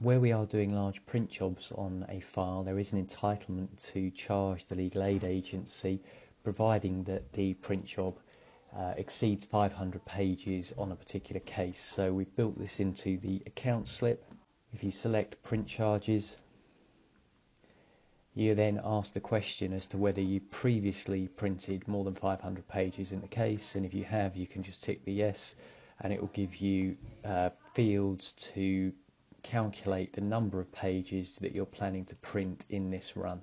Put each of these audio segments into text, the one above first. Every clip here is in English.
Where we are doing large print jobs on a file, there is an entitlement to charge the legal aid agency, providing that the print job exceeds 500 pages on a particular case. So we've built this into the account slip. If you select print charges, you then ask the question as to whether you previously printed more than 500 pages in the case, and if you have, you can just tick the yes, and it will give you fields to calculate the number of pages that you're planning to print in this run.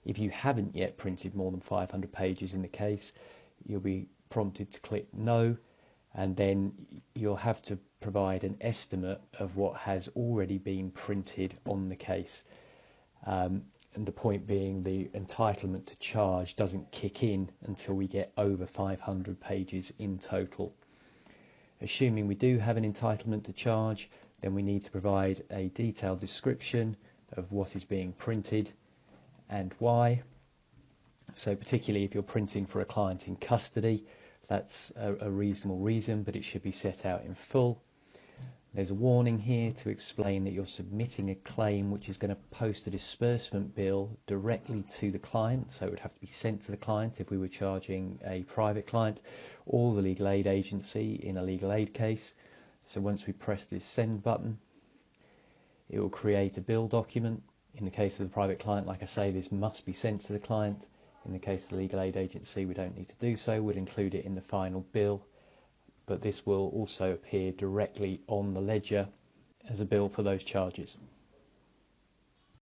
If you haven't yet printed more than 500 pages in the case, you'll be prompted to click no, and then you'll have to provide an estimate of what has already been printed on the case. And the point being, the entitlement to charge doesn't kick in until we get over 500 pages in total. Assuming we do have an entitlement to charge, then we need to provide a detailed description of what is being printed and why. So particularly if you're printing for a client in custody, that's a reasonable reason, but it should be set out in full. There's a warning here to explain that you're submitting a claim which is going to post a disbursement bill directly to the client, so it would have to be sent to the client if we were charging a private client, or the legal aid agency in a legal aid case. So once we press this send button, it will create a bill document. In the case of the private client, like I say, this must be sent to the client. In the case of the legal aid agency, we don't need to do so. We'll include it in the final bill, but this will also appear directly on the ledger as a bill for those charges.